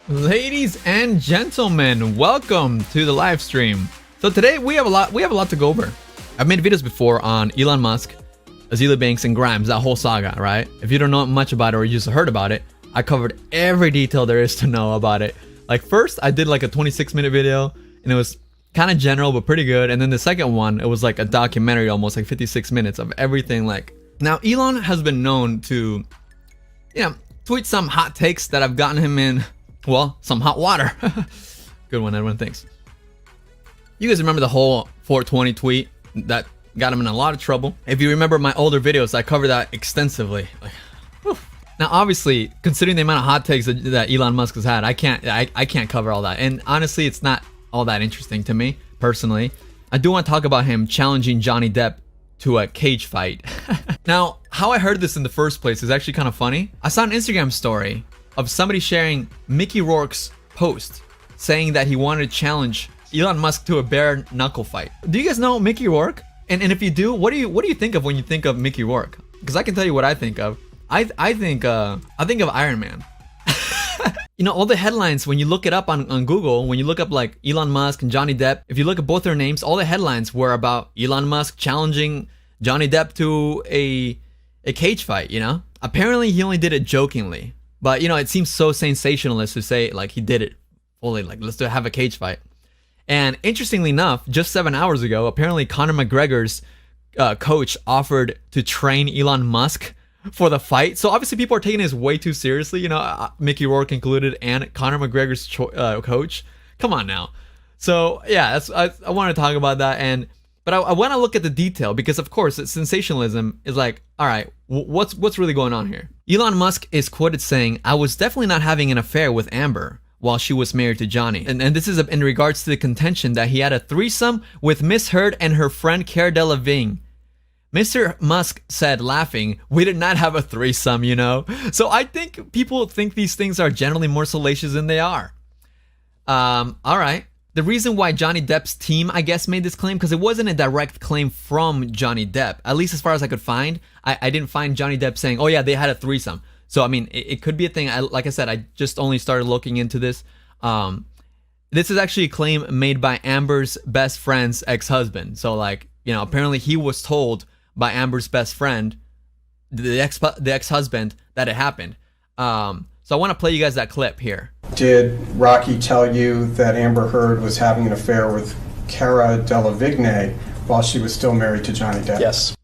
Ladies and gentlemen, welcome to the live stream. So today we have a lot to go over. I've made videos before on Elon Musk, Azealia Banks, and Grimes, that whole saga, right? If you don't know much about it or you just heard about it, I covered every detail there is to know about it. Like first, I did like a 26-minute video, and it was kind of general but pretty good. And then the second one, it was like a documentary, almost like 56 minutes of everything. Like now, Elon has been known to, tweet some hot takes that have gotten him in, well, some hot water. Good one, everyone. Thanks. You guys remember the whole 420 tweet that got him in a lot of trouble? If you remember my older videos, I covered that extensively. Now, obviously, considering the amount of hot takes that Elon Musk has had, I can't cover all that. And honestly, it's not all that interesting to me personally. I do want to talk about him challenging Johnny Depp to a cage fight. Now, how I heard this in the first place is actually kind of funny. I saw an Instagram story of somebody sharing Mickey Rourke's post saying that he wanted to challenge Elon Musk to a bare knuckle fight. Do you guys know Mickey Rourke? And if you do, what do you think of when you think of Mickey Rourke? Because I can tell you what I think of. I think of Iron Man. You know, all the headlines, when you look it up on Google, when you look up like Elon Musk and Johnny Depp, if you look at both their names, all the headlines were about Elon Musk challenging Johnny Depp to a cage fight, you know? Apparently he only did it jokingly. But, you know, it seems so sensationalist to say, like, he did it fully, like, let's have a cage fight. And interestingly enough, just 7 hours ago, apparently Conor McGregor's coach offered to train Elon Musk for the fight. So obviously people are taking this way too seriously, you know, Mickey Rourke included and Conor McGregor's coach. Come on now. So, yeah, I want to talk about that. But I want to look at the detail because, of course, sensationalism is like, all right, what's really going on here? Elon Musk is quoted saying, "I was definitely not having an affair with Amber while she was married to Johnny." And this is in regards to the contention that he had a threesome with Miss Heard and her friend Cara Delevingne. Mr. Musk said, laughing, "We did not have a threesome, you know." So I think people think these things are generally more salacious than they are. All right. The reason why Johnny Depp's team, I guess, made this claim, because it wasn't a direct claim from Johnny Depp, at least as far as I could find. I didn't find Johnny Depp saying, oh yeah, they had a threesome. So, I mean, it could be a thing. Like I said, I just only started looking into this. This is actually a claim made by Amber's best friend's ex-husband. So, like, you know, apparently he was told by Amber's best friend, the ex-husband, that it happened. So I want to play you guys that clip here. Did Rocky tell you that Amber Heard was having an affair with Cara Delevingne while she was still married to Johnny Depp? Yes.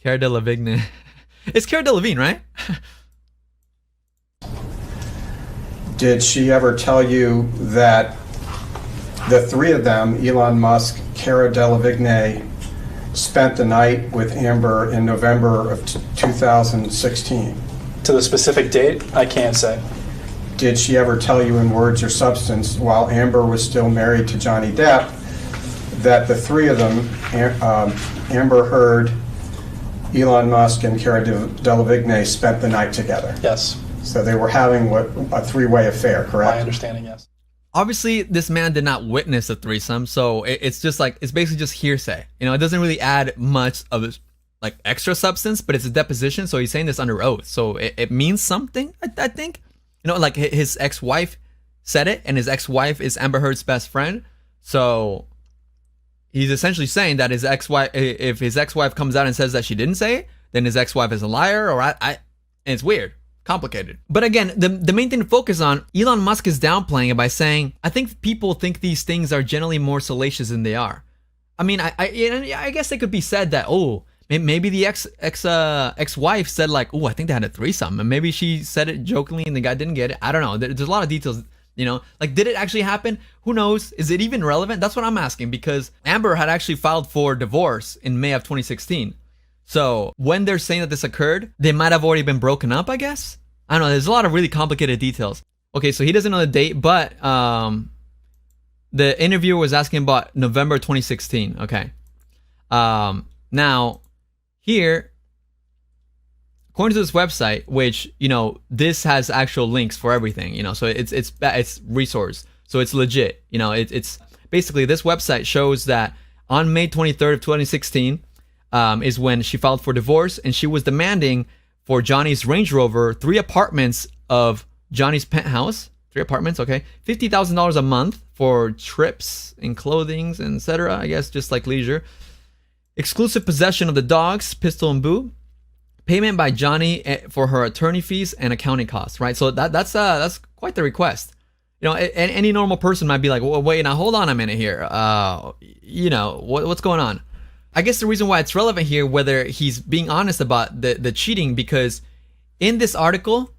Cara Delevingne. It's Cara Delevingne, right? Did she ever tell you that the three of them, Elon Musk, Cara Delevingne, spent the night with Amber in November of 2016? To the specific date, I can't say. Did she ever tell you in words or substance, while Amber was still married to Johnny Depp, that the three of them, Amber Heard, Elon Musk, and Cara Delevingne, spent the night together? Yes. So they were having a three-way affair, correct? My understanding, yes. Obviously, this man did not witness a threesome, so it's just like, it's basically just hearsay. You know, it doesn't really add much of like extra substance, but it's a deposition, so he's saying this under oath. So it means something, I think. You know, like his ex-wife said it, and his ex-wife is Amber Heard's best friend. So he's essentially saying that his ex-wife, if his ex-wife comes out and says that she didn't say it, then his ex-wife is a liar, or and it's weird, complicated. But again, the main thing to focus on, Elon Musk is downplaying it by saying, I think people think these things are generally more salacious than they are. I mean, I guess it could be said that, oh, maybe the ex-wife said like, oh, I think they had a threesome, and maybe she said it jokingly and the guy didn't get it. I don't know. There's a lot of details, you know, like, did it actually happen? Who knows? Is it even relevant? That's what I'm asking, because Amber had actually filed for divorce in May of 2016. So when they're saying that this occurred, they might have already been broken up, I guess. I don't know. There's a lot of really complicated details. Okay, so he doesn't know the date, but the interviewer was asking about November 2016. Okay. Now, here, according to this website, which, you know, this has actual links for everything, you know, so it's resource, so it's legit, you know, it's basically, this website shows that on May 23rd of 2016 is when she filed for divorce, and she was demanding for Johnny's Range Rover, 3 apartments of Johnny's penthouse, 3 apartments, okay. $50,000 a month for trips and clothing, etc. I guess just like leisure. Exclusive possession of the dogs, Pistol and Boo. Payment by Johnny for her attorney fees and accounting costs, right? So that's quite the request. You know, any normal person might be like, well, wait, now hold on a minute here. You know, what's going on? I guess the reason why it's relevant here, whether he's being honest about the cheating, because in this article,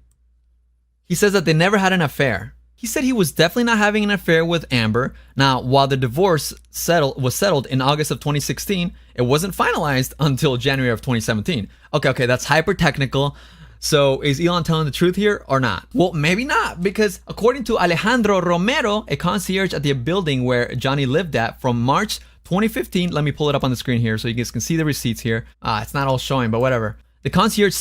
he says that they never had an affair. He said he was definitely not having an affair with Amber. Now, while the divorce was settled in August of 2016, it wasn't finalized until January of 2017. Okay, that's hyper technical. So is Elon telling the truth here or not? Well, maybe not, because according to Alejandro Romero, a concierge at the building where Johnny lived at from March 2015, let me pull it up on the screen here so you guys can see the receipts here. It's not all showing, but whatever. The concierge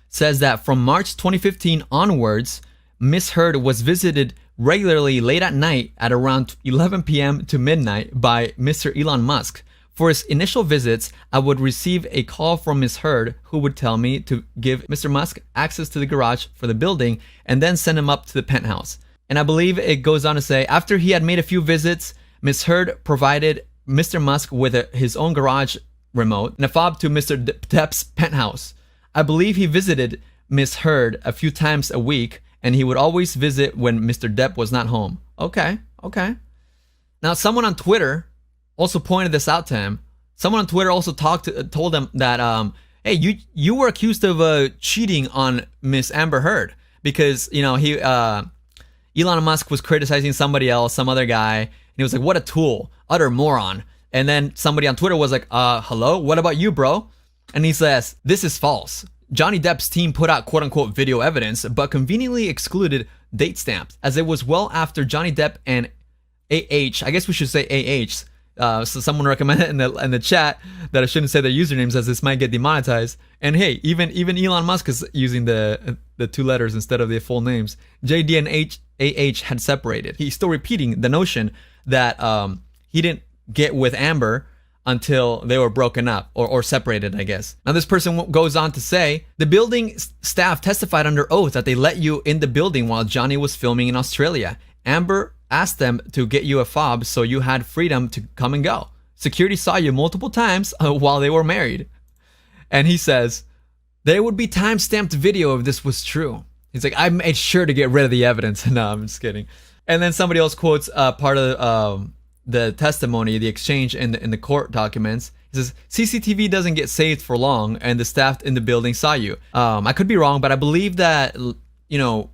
says that from March 2015 onwards, Miss Heard was visited regularly late at night at around 11 p.m. to midnight by Mr. Elon Musk. For his initial visits, I would receive a call from Miss Heard, who would tell me to give Mr. Musk access to the garage for the building and then send him up to the penthouse. And I believe it goes on to say, after he had made a few visits, Miss Heard provided Mr. Musk with his own garage remote and a fob to Mr. Depp's penthouse. I believe he visited Miss Heard a few times a week, and he would always visit when Mr. Depp was not home. Okay. Now, someone on Twitter also pointed this out to him. Someone on Twitter also told him that, hey, you were accused of cheating on Miss Amber Heard, because, you know, Elon Musk was criticizing somebody else, some other guy, and he was like, what a tool, utter moron. And then somebody on Twitter was like, hello, what about you, bro? And he says, this is false. Johnny Depp's team put out quote-unquote video evidence, but conveniently excluded date stamps, as it was well after Johnny Depp and AH, I guess we should say AH, so someone recommended in the chat that I shouldn't say their usernames as this might get demonetized. And hey, even Elon Musk is using the 2 letters instead of their full names. JD and AH had separated. He's still repeating the notion that he didn't get with Amber until they were broken up or separated, I guess. Now, this person goes on to say, the building staff testified under oath that they let you in the building while Johnny was filming in Australia. Amber asked them to get you a fob so you had freedom to come and go. Security saw you multiple times while they were married. And he says, there would be time-stamped video if this was true. He's like, I made sure to get rid of the evidence. No, I'm just kidding. And then somebody else quotes part of the testimony, the exchange in the court documents. He says, CCTV doesn't get saved for long, and the staff in the building saw you. I could be wrong, but I believe that, you know,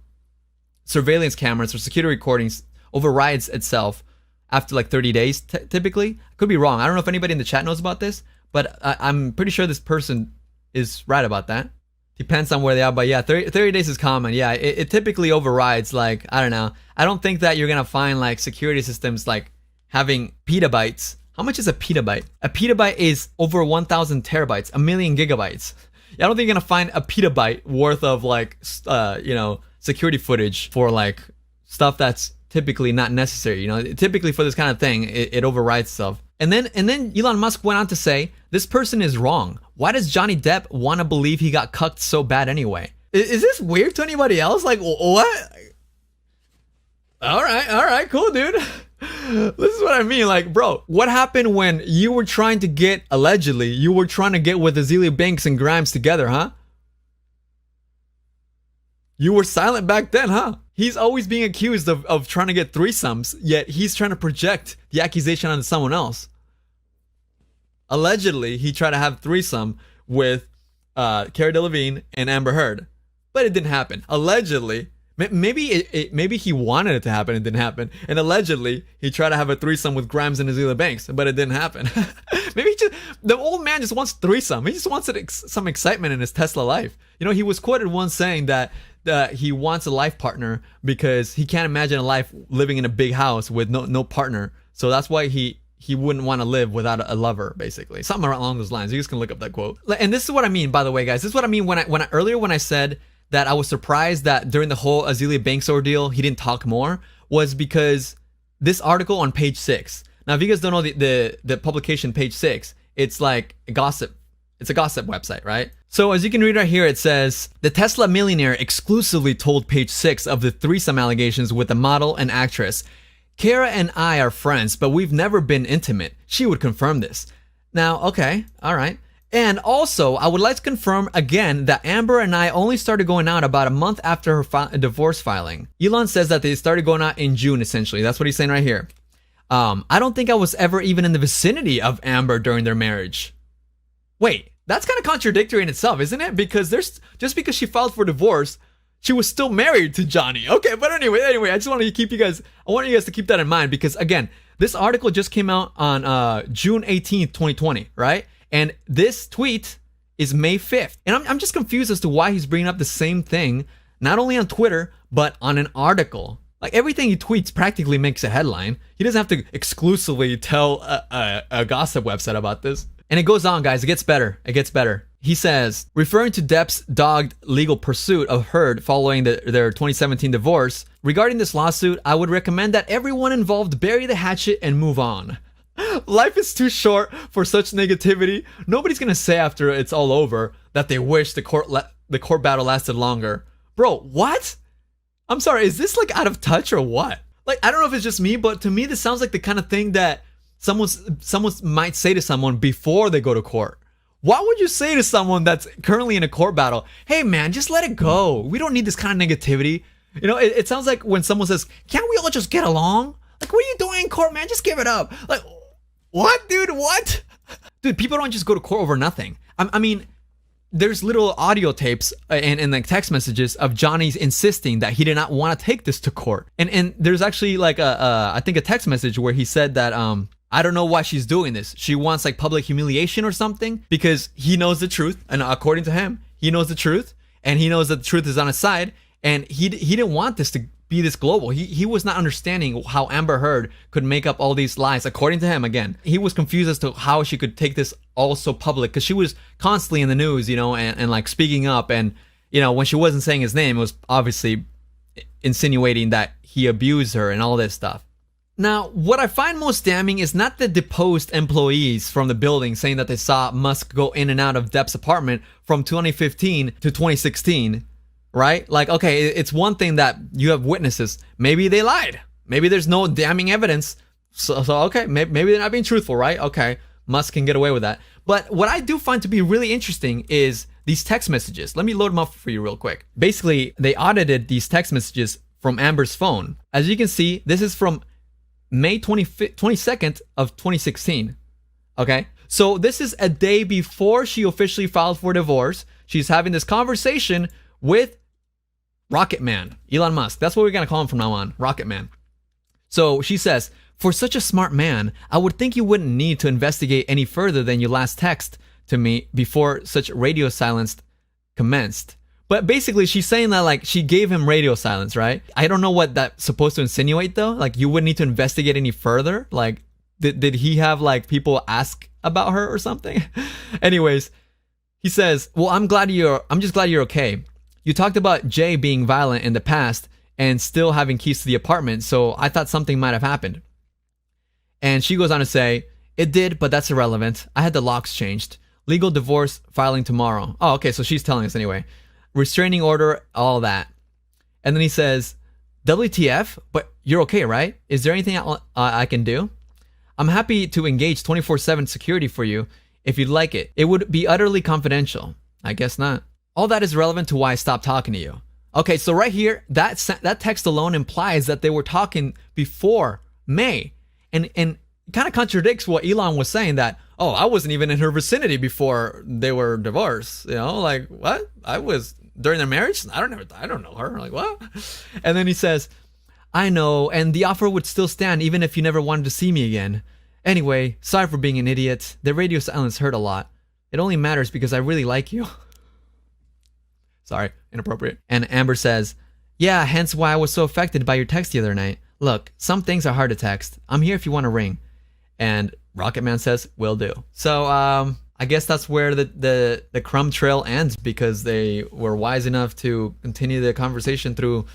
surveillance cameras or security recordings overrides itself after like 30 days, typically. I could be wrong. I don't know if anybody in the chat knows about this, but I'm pretty sure this person is right about that. Depends on where they are, but yeah, 30 days is common. Yeah, it typically overrides, like, I don't know. I don't think that you're going to find like security systems like having petabytes. How much is a petabyte? A petabyte is over 1,000 terabytes, a million gigabytes. I don't think you're gonna find a petabyte worth of like, you know, security footage for like stuff that's typically not necessary. You know, typically for this kind of thing, it overrides stuff. And then Elon Musk went on to say, this person is wrong. Why does Johnny Depp want to believe he got cucked so bad anyway? Is this weird to anybody else? Like, what? All right, cool, dude. This is what I mean. Like, bro, what happened when you were trying to get, allegedly, you were trying to get with Azealia Banks and Grimes together, huh? You were silent back then, huh? He's always being accused of trying to get threesomes, yet he's trying to project the accusation onto someone else. Allegedly, he tried to have threesome with Cara Delevingne and Amber Heard, but it didn't happen. Allegedly. Maybe he wanted it to happen, it didn't happen. And allegedly, he tried to have a threesome with Grimes and Azealia Banks, but it didn't happen. Maybe the old man just wants threesome. He just wants some excitement in his Tesla life. You know, he was quoted once saying that he wants a life partner because he can't imagine a life living in a big house with no partner. So that's why he wouldn't want to live without a lover, basically. Something along those lines. You guys can look up that quote. And this is what I mean, by the way, guys. This is what I mean when I said that I was surprised that during the whole Azealia Banks ordeal, he didn't talk more, was because this article on page 6. Now, if you guys don't know the publication page 6, it's like a gossip. It's a gossip website, right? So as you can read right here, it says, the Tesla millionaire exclusively told Page 6 of the threesome allegations with the model and actress. Cara and I are friends, but we've never been intimate. She would confirm this. Now, okay, all right. And also, I would like to confirm again that Amber and I only started going out about a month after her divorce filing. Elon says that they started going out in June, essentially. That's what he's saying right here. I don't think I was ever even in the vicinity of Amber during their marriage. Wait, that's kind of contradictory in itself, isn't it? Because just because she filed for divorce, she was still married to Johnny. Okay, but anyway, I just want to keep you guys, I want you guys to keep that in mind because again, this article just came out on June 18th, 2020, right? And this tweet is May 5th. And I'm just confused as to why he's bringing up the same thing, not only on Twitter, but on an article. Like everything he tweets practically makes a headline. He doesn't have to exclusively tell a gossip website about this. And it goes on, guys. It gets better. It gets better. He says, referring to Depp's dogged legal pursuit of Heard following their 2017 divorce, regarding this lawsuit, I would recommend that everyone involved bury the hatchet and move on. Life is too short for such negativity. Nobody's gonna say after it's all over that they wish the court battle lasted longer. Bro, what? I'm sorry, is this like out of touch or what? Like, I don't know if it's just me, but to me this sounds like the kind of thing that someone might say to someone before they go to court. Why would you say to someone that's currently in a court battle, hey man, just let it go. We don't need this kind of negativity. You know, it sounds like when someone says, can't we all just get along? Like, what are you doing in court, man? Just give it up. Like, what, dude? What? Dude, people don't just go to court over nothing. I mean, there's little audio tapes and like text messages of Johnny's insisting that he did not want to take this to court. And there's actually like I think a text message where he said that I don't know why she's doing this. She wants like public humiliation or something because he knows the truth. And according to him, he knows the truth and he knows that the truth is on his side. And he didn't want this to be this global. He was not understanding how Amber Heard could make up all these lies. According to him, again, he was confused as to how she could take this all so public because she was constantly in the news, you know, and like speaking up. And, you know, when she wasn't saying his name, it was obviously insinuating that he abused her and all this stuff. Now, what I find most damning is not the deposed employees from the building saying that they saw Musk go in and out of Depp's apartment from 2015 to 2016, right? Like, okay, it's one thing that you have witnesses. Maybe they lied. Maybe there's no damning evidence. So okay, maybe they're not being truthful, right? Okay, Musk can get away with that. But what I do find to be really interesting is these text messages. Let me load them up for you real quick. Basically, they audited these text messages from Amber's phone. As you can see, this is from May 22nd of 2016. Okay, so this is a day before she officially filed for divorce. She's having this conversation with Rocket Man, Elon Musk. That's what we're gonna call him from now on, Rocket Man. So she says, for such a smart man, I would think you wouldn't need to investigate any further than your last text to me before such radio silence commenced. But basically, she's saying that like she gave him radio silence, right? I don't know what that's supposed to insinuate though. Like you wouldn't need to investigate any further. Like did he have like people ask about her or something? Anyways, he says, well, I'm just glad you're okay. You talked about Jay being violent in the past and still having keys to the apartment, so I thought something might have happened. And she goes on to say, it did, but that's irrelevant. I had the locks changed. Legal divorce filing tomorrow. Oh, okay, so she's telling us anyway. Restraining order, all that. And then he says, WTF, but you're okay, right? Is there anything I can do? I'm happy to engage 24/7 security for you if you'd like it. It would be utterly confidential. I guess not. All that is relevant to why I stopped talking to you. Okay, so right here, that text alone implies that they were talking before May. And it kind of contradicts what Elon was saying that, oh, I wasn't even in her vicinity before they were divorced. You know, like, what? I was during their marriage? I don't know her. Like, what? And then he says, I know, and the offer would still stand even if you never wanted to see me again. Anyway, sorry for being an idiot. The radio silence hurt a lot. It only matters because I really like you. Sorry, inappropriate. And Amber says, yeah, hence why I was so affected by your text the other night. Look, some things are hard to text. I'm here if you want to ring. And Rocket Man says, will do. So, I guess that's where the crumb trail ends because they were wise enough to continue the conversation through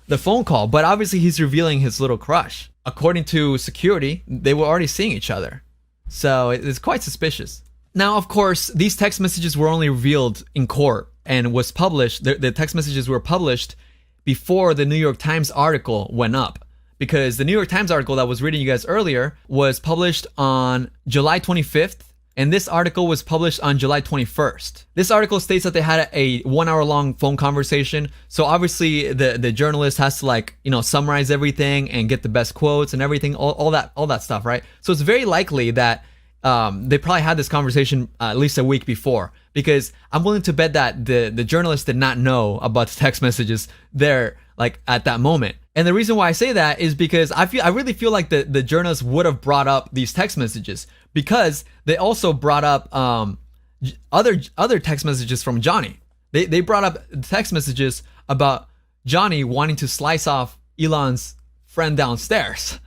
the phone call. But obviously he's revealing his little crush. According to security, they were already seeing each other. So it's quite suspicious. Now, of course, these text messages were only revealed in court and was published. The text messages were published before the New York Times article went up, because the New York Times article that was reading you guys earlier was published on July 25th, and this article was published on July 21st. This article states that they had a 1 hour long phone conversation. So obviously the journalist has to, like, you know, summarize everything and get the best quotes and everything, all that stuff, right? So it's very likely that they probably had this conversation at least a week before, because I'm willing to bet that the journalist did not know about the text messages there, like, at that moment. And the reason why I say that is because I really feel like the journalist would have brought up these text messages, because they also brought up other text messages from Johnny. They brought up text messages about Johnny wanting to slice off Elon's friend downstairs.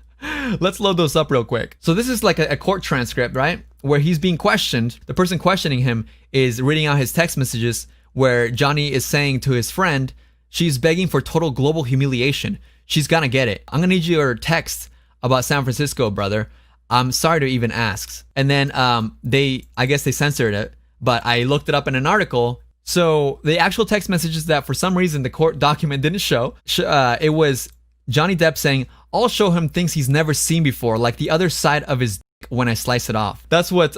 Let's load those up real quick. So this is like a court transcript, right? Where he's being questioned. The person questioning him is reading out his text messages where Johnny is saying to his friend, she's begging for total global humiliation. She's gonna get it. I'm gonna need your text about San Francisco, brother. I'm sorry to even ask. And then I guess they censored it, but I looked it up in an article. So the actual text messages that for some reason the court document didn't show, it was Johnny Depp saying, I'll show him things he's never seen before, like the other side of his dick when I slice it off. That's what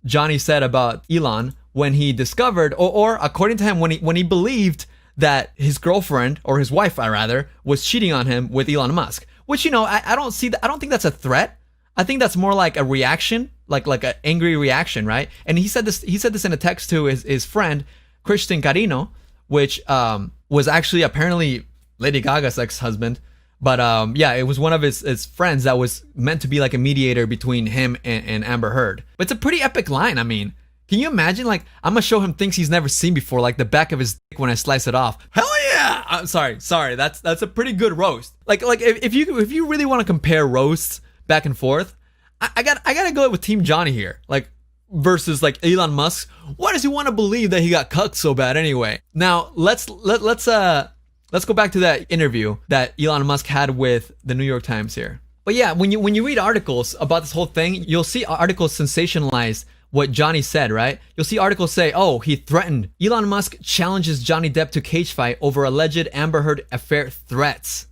Johnny said about Elon when he discovered, or according to him, when he believed that his girlfriend, or his wife, rather, was cheating on him with Elon Musk. Which, you know, I don't think that's a threat. I think that's more like a reaction, like an angry reaction, right? And he said this in a text to his friend, Christian Carino, which was actually apparently Lady Gaga's ex-husband. But yeah, it was one of his friends that was meant to be like a mediator between him and Amber Heard. But it's a pretty epic line. I mean, can you imagine, like, I'm gonna show him things he's never seen before, like the back of his dick when I slice it off. Hell yeah! I'm sorry. That's a pretty good roast. Like if you really want to compare roasts back and forth, I gotta go with Team Johnny here. Like, versus like Elon Musk. Why does he want to believe that he got cucked so bad anyway? Now let's go back to that interview that Elon Musk had with the New York Times here. But yeah, when you read articles about this whole thing, you'll see articles sensationalize what Johnny said, right? You'll see articles say, oh, he threatened. Elon Musk challenges Johnny Depp to cage fight over alleged Amber Heard affair threats.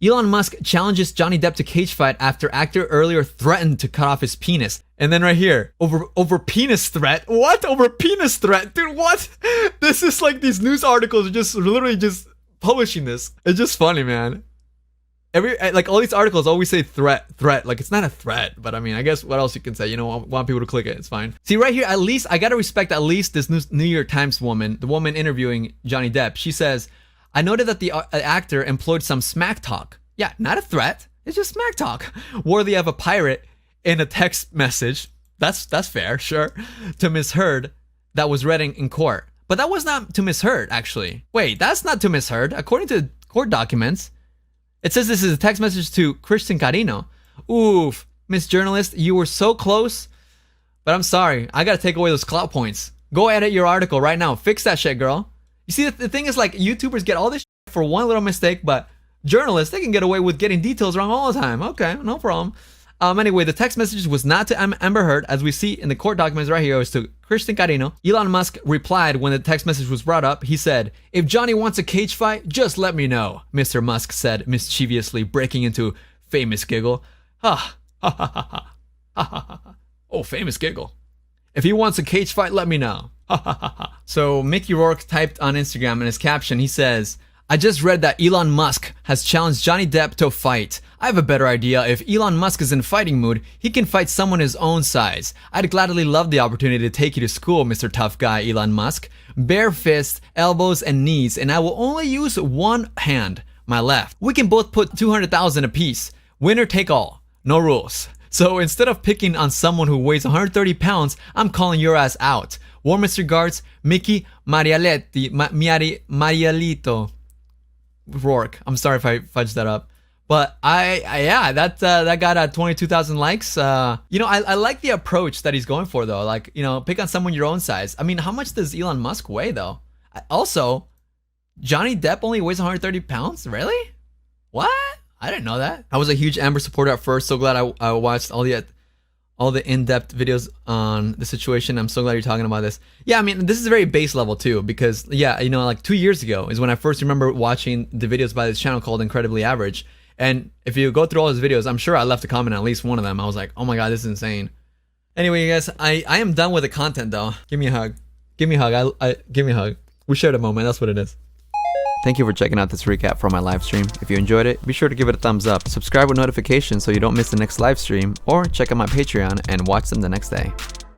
Elon Musk challenges Johnny Depp to cage fight after actor earlier threatened to cut off his penis. And then right here, over penis threat. What? Over penis threat? Dude, what? This is like these news articles are just literally just publishing this. It's just funny, man. Like all these articles always say threat. Like it's not a threat, but I mean, I guess what else you can say? You know, I want people to click it. It's fine. See right here, at least I gotta respect at least this New York Times woman, the woman interviewing Johnny Depp. She says, I noted that the actor employed some smack talk. Yeah, not a threat. It's just smack talk, worthy of a pirate in a text message. That's fair, sure. To Miss Heard that was read in court. But that was not to Miss Heard, actually. Wait, that's not to Miss Heard. According to court documents, it says this is a text message to Christian Carino. Oof, Miss Journalist, you were so close, but I'm sorry. I gotta take away those clout points. Go edit your article right now. Fix that shit, girl. You see, the thing is, like, YouTubers get all this shit for one little mistake, but journalists, they can get away with getting details wrong all the time. Okay, no problem. Anyway, the text message was not to Amber Heard, as we see in the court documents right here. It was to Christian Carino. Elon Musk replied when the text message was brought up. He said, if Johnny wants a cage fight, just let me know, Mr. Musk said, mischievously breaking into famous giggle. Ha, ha, ha, ha, ha, ha, ha, ha. Oh, famous giggle. If he wants a cage fight, let me know. Ha, ha, ha, ha. So Mickey Rourke typed on Instagram in his caption, he says, I just read that Elon Musk has challenged Johnny Depp to a fight. I have a better idea. If Elon Musk is in fighting mood, he can fight someone his own size. I'd gladly love the opportunity to take you to school, Mr. Tough Guy Elon Musk. Bare fists, elbows, and knees, and I will only use one hand, my left. We can both put 200,000 apiece. Winner take all. No rules. So instead of picking on someone who weighs 130 pounds, I'm calling your ass out. Warmest regards, Mickey Marialito Rourke. I'm sorry if I fudged that up. But that got 22,000 likes. You know, I like the approach that he's going for though. Like, you know, pick on someone your own size. I mean, how much does Elon Musk weigh though? Also, Johnny Depp only weighs 130 pounds? Really? What? I didn't know that. I was a huge Amber supporter at first. So glad I watched all the all the in-depth videos on the situation. I'm so glad you're talking about this. Yeah, I mean, this is very base level too, because yeah, you know, like 2 years ago is when I first remember watching the videos by this channel called Incredibly Average. And if you go through all his videos, I'm sure I left a comment on at least one of them. I was like, oh my God, this is insane. Anyway, you guys, I am done with the content though. Give me a hug. Give me a hug. Give me a hug. We shared a moment. That's what it is. Thank you for checking out this recap from my live stream. If you enjoyed it, be sure to give it a thumbs up, subscribe with notifications so you don't miss the next live stream, or check out my Patreon and watch them the next day.